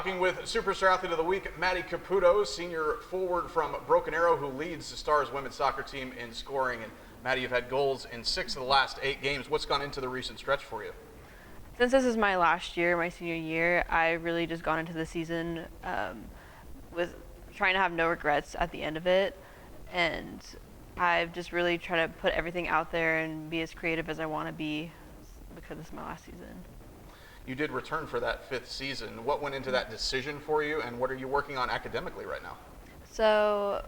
Talking with Superstar Athlete of the Week, Madi Caputo, senior forward from Broken Arrow, who leads the Stars women's soccer team in scoring. And Madi, you've had goals in 6 of the last 8 games. What's gone into the recent stretch for you? Since this is my last year, my senior year, I really just gone into the season with trying to have no regrets at the end of it. And I've just really tried to put everything out there and be as creative as I want to be because this is my last season. You did return for that 5th season. What went into that decision for you, and what are you working on academically right now? So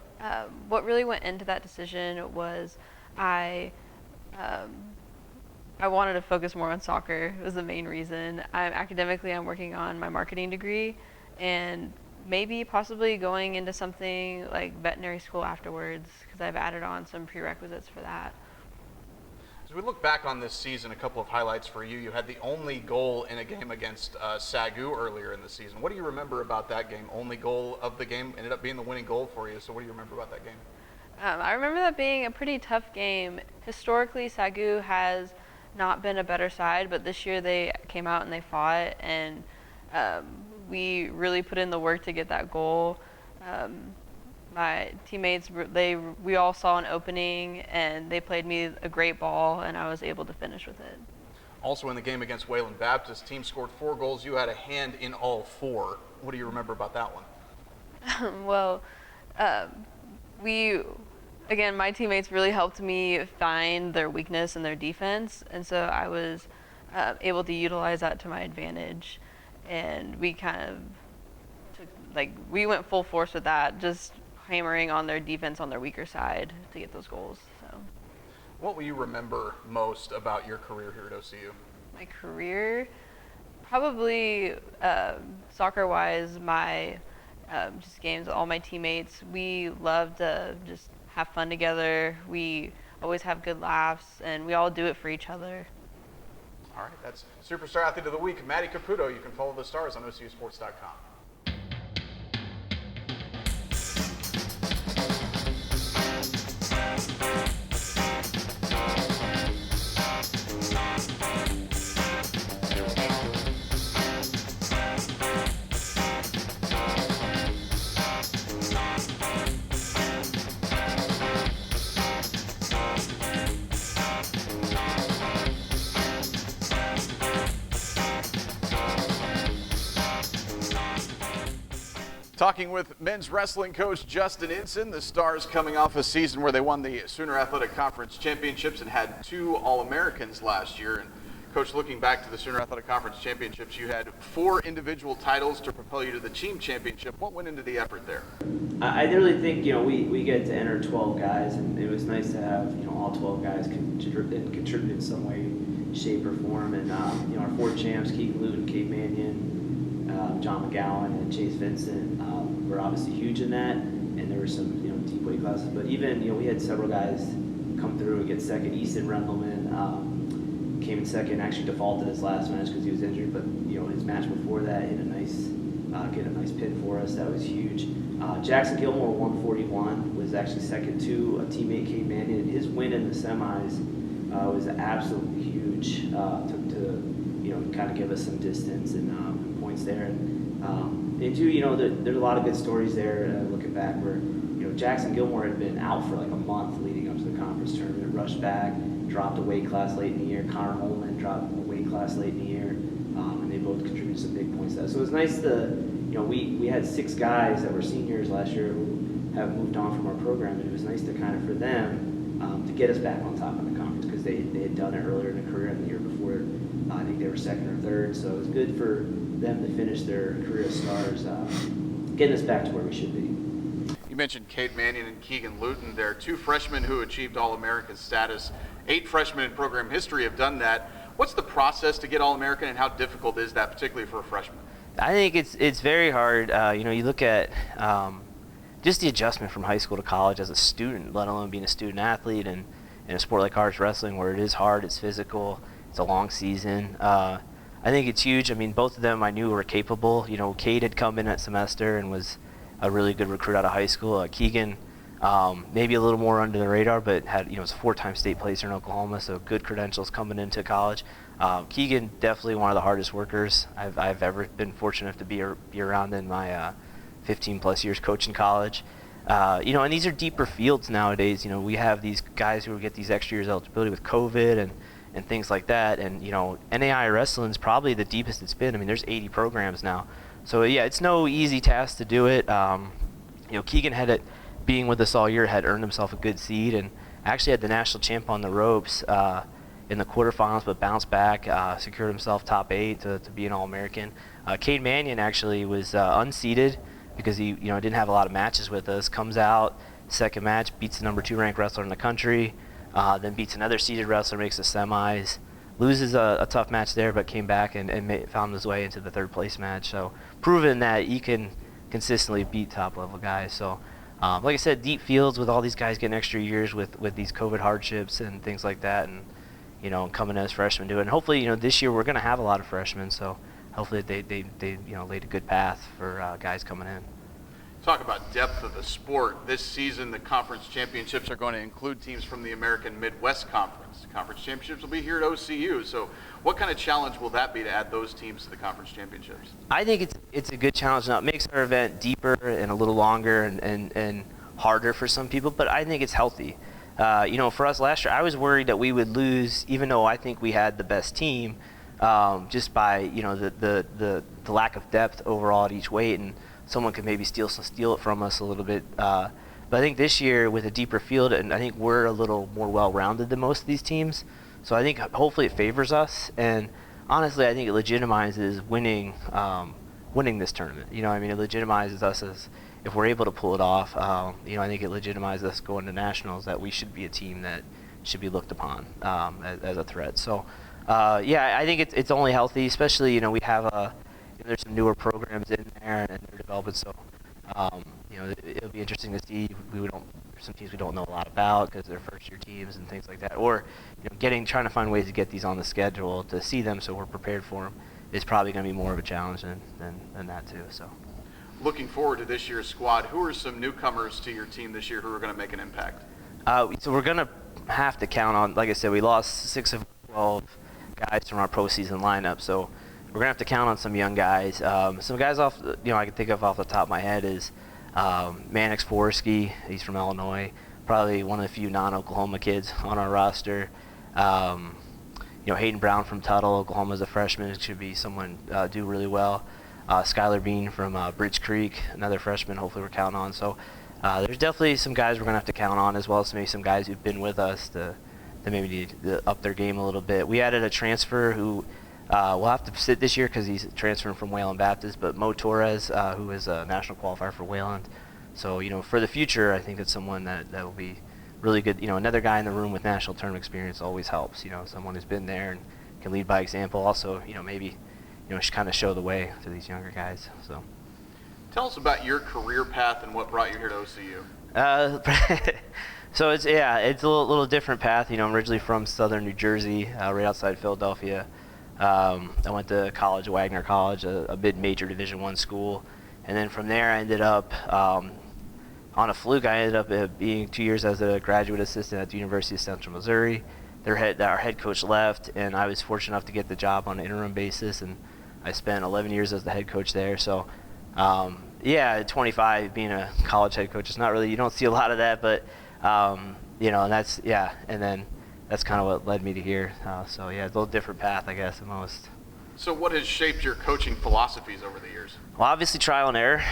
what really went into that decision was I wanted to focus more on soccer. It was the main reason. Academically, I'm working on my marketing degree and maybe possibly going into something like veterinary school afterwards because I've added on some prerequisites for that. As we look back on this season, a couple of highlights for you. You had the only goal in a game against Sagu earlier in the season. What do you remember about that game? Only goal of the game ended up being the winning goal for you. So what do you remember about that game? I remember that being a pretty tough game. Historically, Sagu has not been a better side, but this year they came out and they fought, and we really put in the work to get that goal. My teammates, we all saw an opening, and they played me a great ball, and I was able to finish with it. Also in the game against Wayland Baptist, team scored 4 goals. You had a hand in all 4. What do you remember about that one? Well, again, my teammates really helped me find their weakness in their defense, and so I was able to utilize that to my advantage, and we kind of we went full force with that, just hammering on their defense on their weaker side to get those goals. So, what will you remember most about your career here at OCU? My career, probably soccer-wise, my just games with all my teammates. We love to just have fun together. We always have good laughs, and we all do it for each other. All right, that's Superstar Athlete of the Week, Madi Caputo. You can follow the Stars on OCUsports.com. Talking with men's wrestling coach Justin Ensign, the Stars coming off a season where they won the Sooner Athletic Conference Championships and had 2 All-Americans last year. And Coach, looking back to the Sooner Athletic Conference Championships, you had 4 individual titles to propel you to the team championship. What went into the effort there? I really think, we get to enter 12 guys, and it was nice to have, all 12 guys contribute in some way, shape, or form. And, our 4 champs, Keegan Luton, Kate Mannion, John McGowan, and Chase Vincent, were obviously huge in that, and there were some deep weight classes. But even we had several guys come through and get second. Easton Rendelman came in second, actually defaulted his last match because he was injured. But his match before that hit a nice pin for us. That was huge. Jackson Gilmore 141 was actually second to a teammate, Kate Mannion, and his win in the semis was absolutely huge. Took to kind of give us some distance and points there. And two, there's a lot of good stories there looking back where, Jackson Gilmore had been out for like a month leading up to the conference tournament, rushed back, dropped a weight class late in the year. Connor Holman dropped a weight class late in the year, and they both contributed some big points to that. So it was nice to, we had 6 guys that were seniors last year who have moved on from our program, and it was nice to kind of, for them, to get us back on top of the conference because they had done it earlier in their career and the year before. I think they were 2nd or 3rd, so it was good for them to finish their career as Stars, getting us back to where we should be. You mentioned Kate Mannion and Keegan Luton. There are 2 freshmen who achieved All-American status. 8 freshmen in program history have done that. What's the process to get All-American, and how difficult is that, particularly for a freshman? I think it's very hard. You look at just the adjustment from high school to college as a student, let alone being a student athlete, and in a sport like arts wrestling where it is hard, it's physical, it's a long season. I think it's huge. I mean, both of them I knew were capable. Kate had come in that semester and was a really good recruit out of high school. Keegan, maybe a little more under the radar, but was a 4-time state placer in Oklahoma, so good credentials coming into college. Keegan, definitely one of the hardest workers I've ever been fortunate enough to be around in my 15 plus years coaching college. And these are deeper fields nowadays. We have these guys who get these extra years eligibility with COVID and things like that. And, NAI wrestling is probably the deepest it's been. I mean, there's 80 programs now. So, yeah, it's no easy task to do it. Keegan being with us all year, had earned himself a good seed and actually had the national champ on the ropes in the quarterfinals, but bounced back, secured himself top 8 to be an All-American. Cade Mannion actually was unseeded because he didn't have a lot of matches with us. Comes out, second match, beats the number 2 ranked wrestler in the country, then beats another seeded wrestler, makes the semis, loses a tough match there, but came back and found his way into the 3rd place match. So proven that he can consistently beat top level guys. So like I said, deep fields with all these guys getting extra years with these COVID hardships and things like that, and coming as freshmen do it. And hopefully, this year we're going to have a lot of freshmen, so hopefully they laid a good path for guys coming in. Talk about depth of the sport. This season, the conference championships are going to include teams from the American Midwest Conference. The conference championships will be here at OCU. So what kind of challenge will that be to add those teams to the conference championships? I think it's a good challenge. Now, it makes our event deeper and a little longer and harder for some people, but I think it's healthy. For us last year, I was worried that we would lose, even though I think we had the best team, just by the lack of depth overall at each weight, and someone could maybe steal it from us a little bit. But I think this year with a deeper field, and I think we're a little more well-rounded than most of these teams, so I think hopefully it favors us. And honestly, I think it legitimizes winning this tournament. It legitimizes us as, if we're able to pull it off. I think it legitimizes us going to nationals, that we should be a team that should be looked upon as a threat. So. I think it's only healthy, especially, we have there's some newer programs in there and they're developing, so, it'll be interesting to see. Some teams we don't know a lot about because they're first-year teams and things like that, or, trying to find ways to get these on the schedule to see them so we're prepared for them is probably going to be more of a challenge than that too, so. Looking forward to this year's squad, who are some newcomers to your team this year who are going to make an impact? So we're going to have to count on, like I said, we lost 6 of 12 guys from our postseason lineup, so we're gonna have to count on some young guys. Some guys I can think of off the top of my head is Mannix Forisky. He's from Illinois, probably one of the few non-Oklahoma kids on our roster. Hayden Brown from Tuttle, Oklahoma, as a freshman, should be someone do really well. Skylar Bean from Bridge Creek, another freshman. Hopefully we're counting on. So there's definitely some guys we're gonna have to count on, as well as maybe some guys who've been with us to maybe need to up their game a little bit. We added a transfer who will have to sit this year because he's transferring from Wayland Baptist, but Mo Torres, who is a national qualifier for Wayland. So, for the future, I think it's someone that will be really good. Another guy in the room with national tournament experience always helps. Someone who's been there and can lead by example. Also, maybe, kind of show the way to these younger guys. So, tell us about your career path and what brought you here to OCU. So it's a little different path. I'm originally from southern New Jersey, right outside Philadelphia. I went to college at Wagner College, a mid-major Division I school, and then from there I ended up on a fluke. I ended up being 2 years as a graduate assistant at the University of Central Missouri. Our head coach left, and I was fortunate enough to get the job on an interim basis, and I spent 11 years as the head coach there. So, at 25, being a college head coach, it's not really, you don't see a lot of that, but and then that's kind of what led me to here. It's a little different path, I guess, than most. So what has shaped your coaching philosophies over the years? Well, obviously trial and error,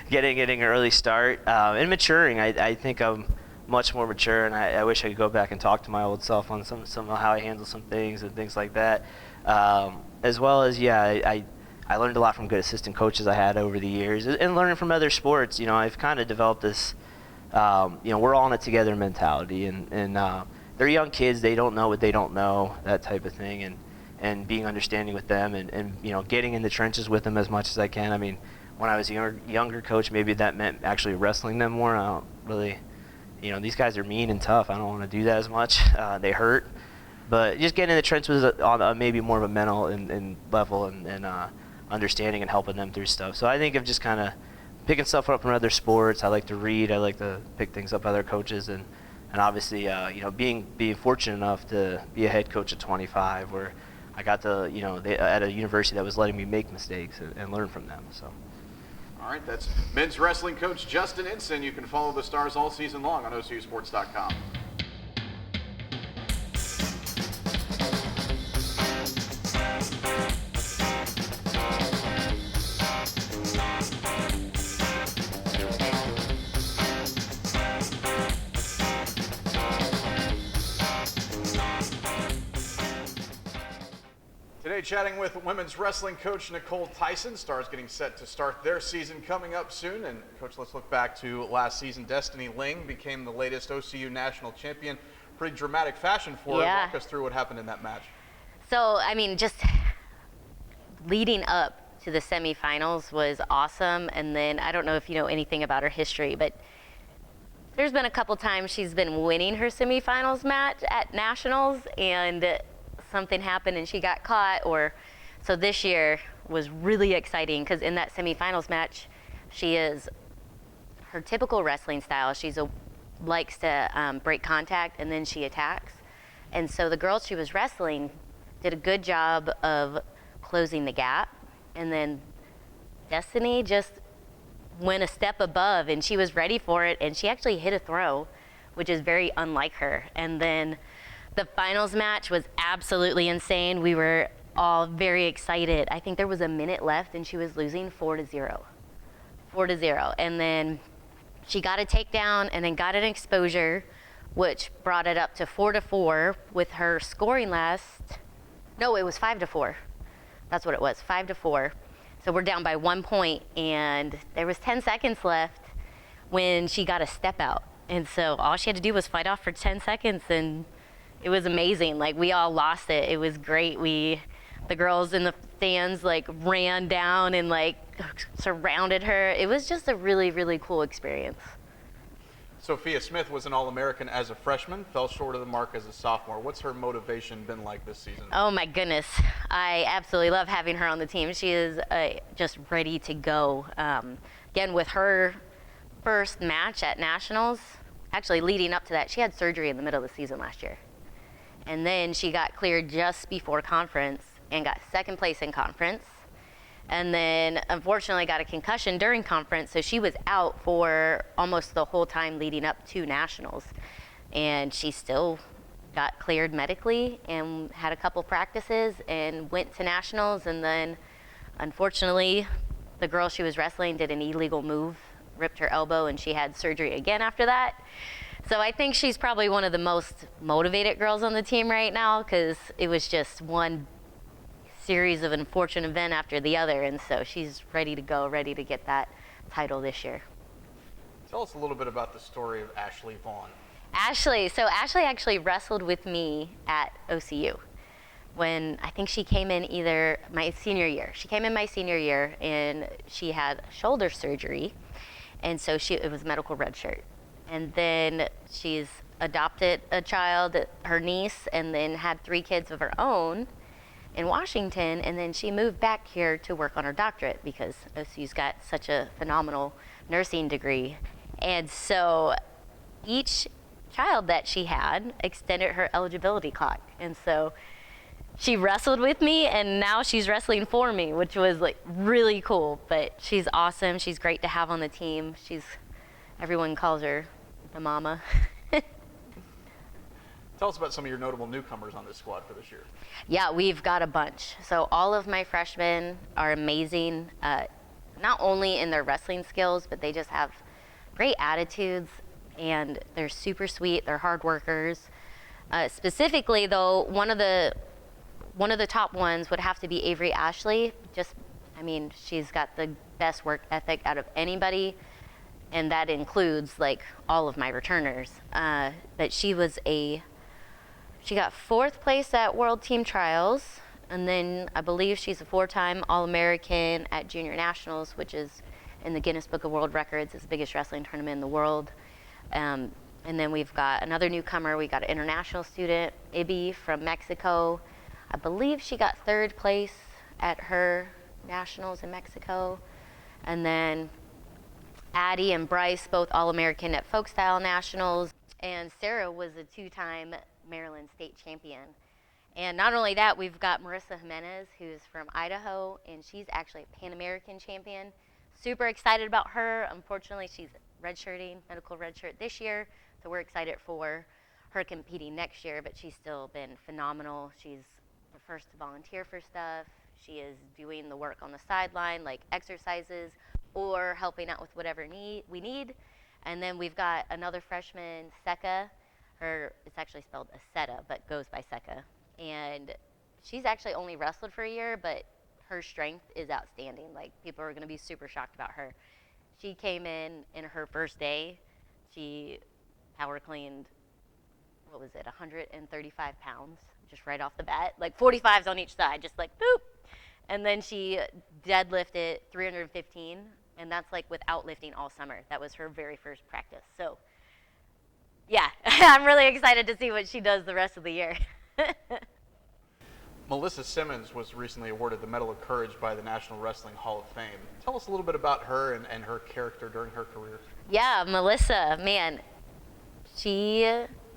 getting an early start, and maturing. I think I'm much more mature, and I wish I could go back and talk to my old self on some how I handle some things and things like that. As well as, I learned a lot from good assistant coaches I had over the years, and learning from other sports. I've kind of developed this, we're all in it together mentality, and they're young kids. They don't know what they don't know, that type of thing, and being understanding with them, and getting in the trenches with them as much as I can. I mean, when I was a younger coach, maybe that meant actually wrestling them more. I don't really, these guys are mean and tough. I don't want to do that as much. They hurt, but just getting in the trenches on maybe more of a mental and level and understanding and helping them through stuff. So I think of just kind of picking stuff up from other sports. I like to read. I like to pick things up other coaches, and obviously, being fortunate enough to be a head coach at 25, where I got to, at a university that was letting me make mistakes and learn from them. So. All right, that's men's wrestling coach Justin Ensign. You can follow the Stars all season long on OCUsports.com. Today, chatting with women's wrestling coach Nicole Tyson. Stars getting set to start their season coming up soon. And Coach, let's look back to last season. Destiny Ling became the latest OCU national champion. Pretty dramatic fashion for her. Walk us through what happened in that match. So, just leading up to the semifinals was awesome. And then I don't know if you know anything about her history, but there's been a couple times she's been winning her semifinals match at nationals, and something happened and she got caught. So this year was really exciting because in that semifinals match, she is her typical wrestling style. Likes to break contact and then she attacks. And so the girl she was wrestling did a good job of closing the gap. And then Destiny just went a step above and she was ready for it. And she actually hit a throw, which is very unlike her. And then the finals match was absolutely insane. We were all very excited. I think there was a minute left and she was losing 4-0. 4-0. And then she got a takedown and then got an exposure, which brought it up to 4-4 with her scoring last. No, it was 5-4. That's what it was, 5-4. So we're down by 1 point and there was 10 seconds left when she got a step out. And so all she had to do was fight off for 10 seconds and it was amazing. Like, we all lost it. It was great. The girls in the stands ran down and surrounded her. It was just a really, really cool experience. Sophia Smith was an All-American as a freshman, fell short of the mark as a sophomore. What's her motivation been like this season? Oh my goodness. I absolutely love having her on the team. She is just ready to go. Again, with her first match at nationals, actually leading up to that, she had surgery in the middle of the season last year. And then she got cleared just before conference and got second place in conference. And then unfortunately got a concussion during conference, so she was out for almost the whole time leading up to nationals. And she still got cleared medically and had a couple practices and went to nationals. And then unfortunately, the girl she was wrestling did an illegal move, ripped her elbow, and she had surgery again after that. So I think she's probably one of the most motivated girls on the team right now because it was just one series of unfortunate event after the other. And so she's ready to go, ready to get that title this year. Tell us a little bit about the story of Ashley Vaughn. Ashley actually wrestled with me at OCU when I think she came in either my senior year. She came in my senior year and she had shoulder surgery. And so it was medical red shirt. And then she's adopted a child, her niece, and then had 3 kids of her own in Washington. And then she moved back here to work on her doctorate because OCU's got such a phenomenal nursing degree. And so each child that she had extended her eligibility clock. And so she wrestled with me and now she's wrestling for me, which was really cool. But she's awesome. She's great to have on the team. Everyone calls her the mama. Tell us about some of your notable newcomers on this squad for this year. Yeah, we've got a bunch. So all of my freshmen are amazing, not only in their wrestling skills, but they just have great attitudes and they're super sweet. They're hard workers. Specifically though, one of the top ones would have to be Avery Ashley. She's got the best work ethic out of anybody. And that includes all of my returners. But she got 4th place at World Team Trials, and then I believe she's a 4-time All-American at Junior Nationals, which is in the Guinness Book of World Records. It's the biggest wrestling tournament in the world. And then we've got another newcomer. We got an international student, Ibi from Mexico. I believe she got 3rd place at her nationals in Mexico. And then Addie and Bryce, both All-American at Folk Style Nationals. And Sarah was a 2-time Maryland state champion. And not only that, we've got Marissa Jimenez, who's from Idaho, and she's actually a Pan American champion. Super excited about her. Unfortunately, she's redshirting, medical redshirt this year, so we're excited for her competing next year, but she's still been phenomenal. She's the first to volunteer for stuff. She is doing the work on the sideline, like exercises, or helping out with whatever we need. And then we've got another freshman, Seka. It's actually spelled Aseta, but goes by Seka. And she's actually only wrestled for a year, but her strength is outstanding. Like, people are going to be super shocked about her. She came in her first day. She power cleaned, 135 pounds, just right off the bat. Like 45s on each side, just like boop. And then she deadlifted 315, and that's like without lifting all summer. That was her very first practice. So, yeah, I'm really excited to see what she does the rest of the year. Melissa Simmons was recently awarded the Medal of Courage by the National Wrestling Hall of Fame. Tell us a little bit about her and her character during her career. Yeah, Melissa, man,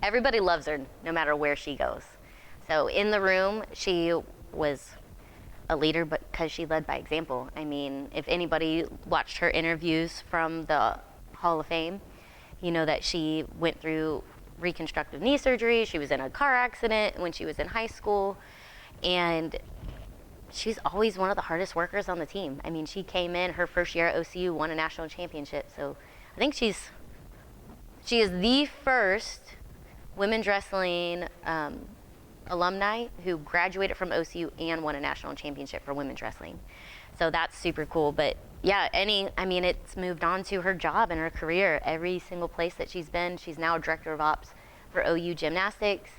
everybody loves her no matter where she goes. So in the room, she was a leader because she led by example. I mean, if anybody watched her interviews from the Hall of Fame, you know that she went through reconstructive knee surgery. She was in a car accident when she was in high school. And she's always one of the hardest workers on the team. I mean, she came in her first year at OCU, won a national championship. So I think she is the first women's wrestling alumni who graduated from OCU and won a national championship for women's wrestling. So that's super cool. But yeah, it's moved on to her job and her career. Every single place that she's been, she's now director of ops for OU Gymnastics,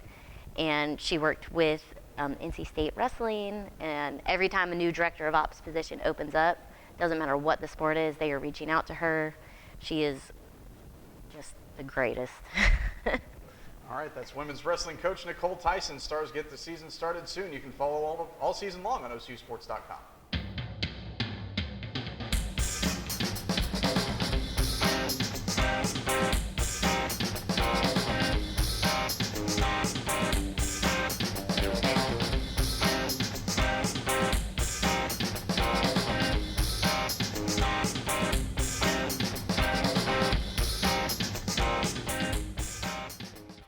and she worked with NC State Wrestling, and every time a new director of ops position opens up, doesn't matter what the sport is, they are reaching out to her. She is just the greatest. All right, that's women's wrestling coach Nicole Tyson. Stars get the season started soon. You can follow all season long on OCUsports.com.